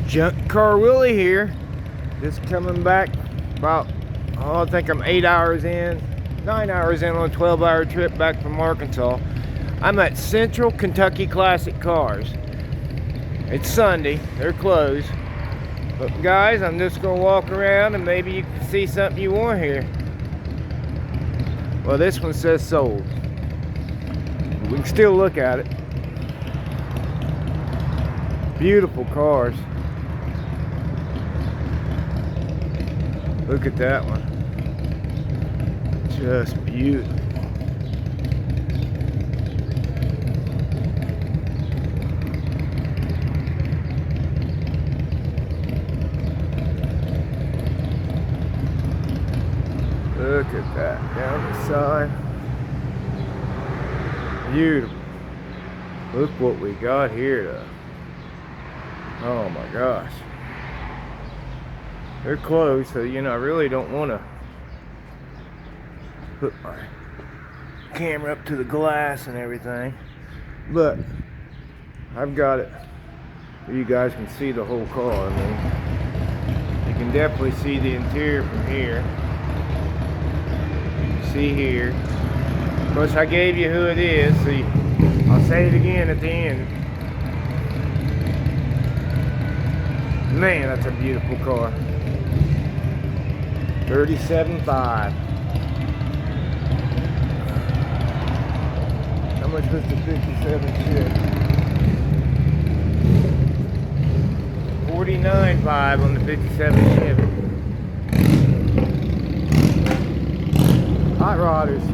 Junk Car Willie here. Just coming back about, I think I'm 8 hours in, 9 hours in on a 12-hour trip back from Arkansas. I'm at Central Kentucky Classic Cars. It's Sunday, they're closed. But guys, I'm just gonna walk around and maybe you can see something you want here. Well, this one says sold. We can still look at it. Beautiful cars. Look at that one. Just beautiful. Look at that down the side. Beautiful. Look what we got here though. Oh my gosh. They're closed, so I really don't want to put my camera up to the glass and everything. But I've got it where you guys can see the whole car. I mean, you can definitely see the interior from here. See here. Of course, I gave you who it is, so I'll say it again at the end. Man, that's a beautiful car. 37.5. How much was the 57 Chevy? 49.5 on the 57 Chevy. Hot rodders.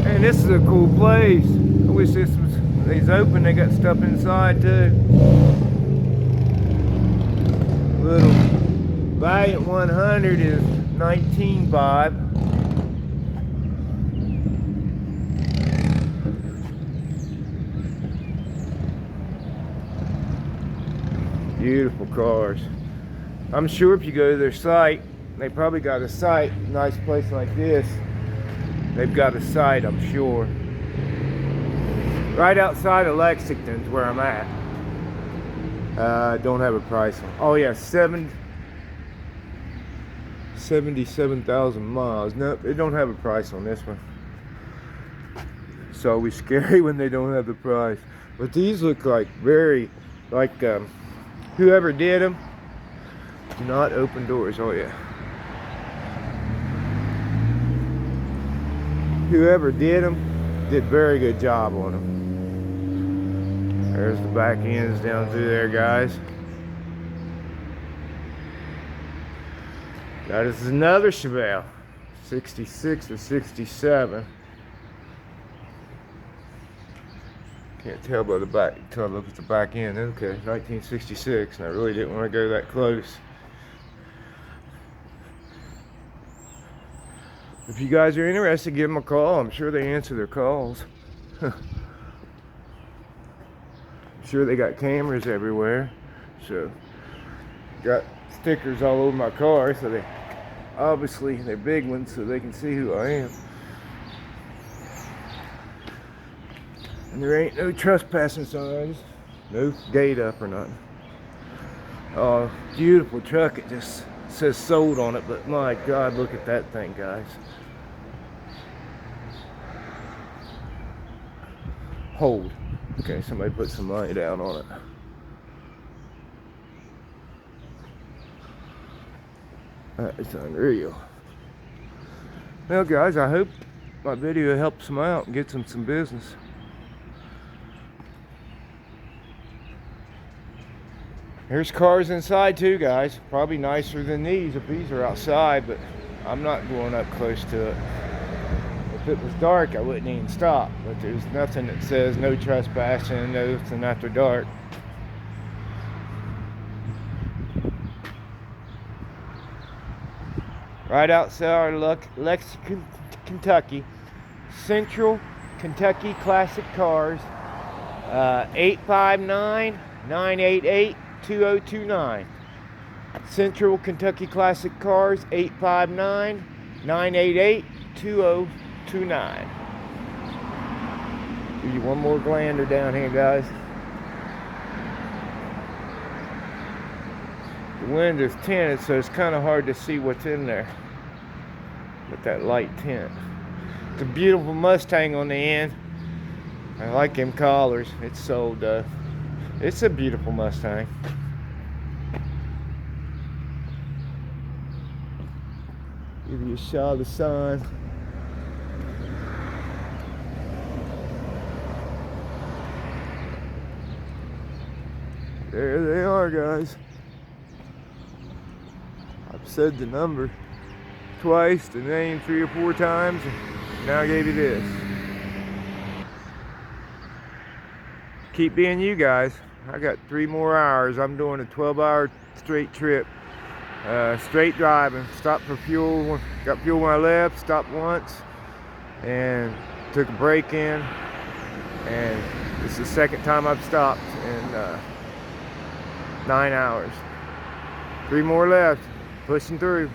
Man, this is a cool place. I wish these open. They got stuff inside too. Little Valiant 100 is 19.5. Beautiful cars. I'm sure if you go to their site, they probably got a site. Nice place like this, they've got a site, I'm sure. Right outside of Lexington's where I'm at. Don't have a price on. Oh yeah, 77,000 miles. Nope, they don't have a price on this one. It's always scary when they don't have the price. But these look like very, like whoever did them. Do not open doors. Oh yeah. Whoever did them did a very good job on them. There's the back ends down through there, guys. That is another Chevelle, 66 or 67. Can't tell by the back until I look at the back end. Okay, 1966, and I really didn't want to go that close. If you guys are interested, give them a call. I'm sure they answer their calls. I'm sure they got cameras everywhere. So, got stickers all over my car, so they obviously they're big ones, so they can see who I am. And there ain't no trespassing signs, no gate up or nothing. Oh, beautiful truck. It just says sold on it, but my God, look at that thing, guys. Hold. Okay, somebody put some money down on it. That is unreal. Well, guys, I hope my video helps them out and gets them some business. There's cars inside too, guys. Probably nicer than these if these are outside, but I'm not going up close to it. If it was dark, I wouldn't even stop. But there's nothing that says no trespassing, nothing after dark. Right outside Lexington, Kentucky. Central Kentucky Classic Cars. 859-988-2029. Central Kentucky Classic Cars, 859-988-2029. Give you one more glander down here, guys. wind is tinted, so it's kind of hard to see what's in there with that light tint. It's a beautiful Mustang on the end. I like them collars. It's sold. It's a beautiful Mustang. Give you a shot of the sun. There they are, guys. I've said the number twice, the name 3 or 4 times, and now I gave you this. Keep being you guys. I got 3 more hours. I'm doing a 12-hour straight trip. Straight driving. Stopped for fuel. Got fuel when I left. Stopped once. And took a break in. And this is the second time I've stopped in 9 hours. 3 more left. Pushing through.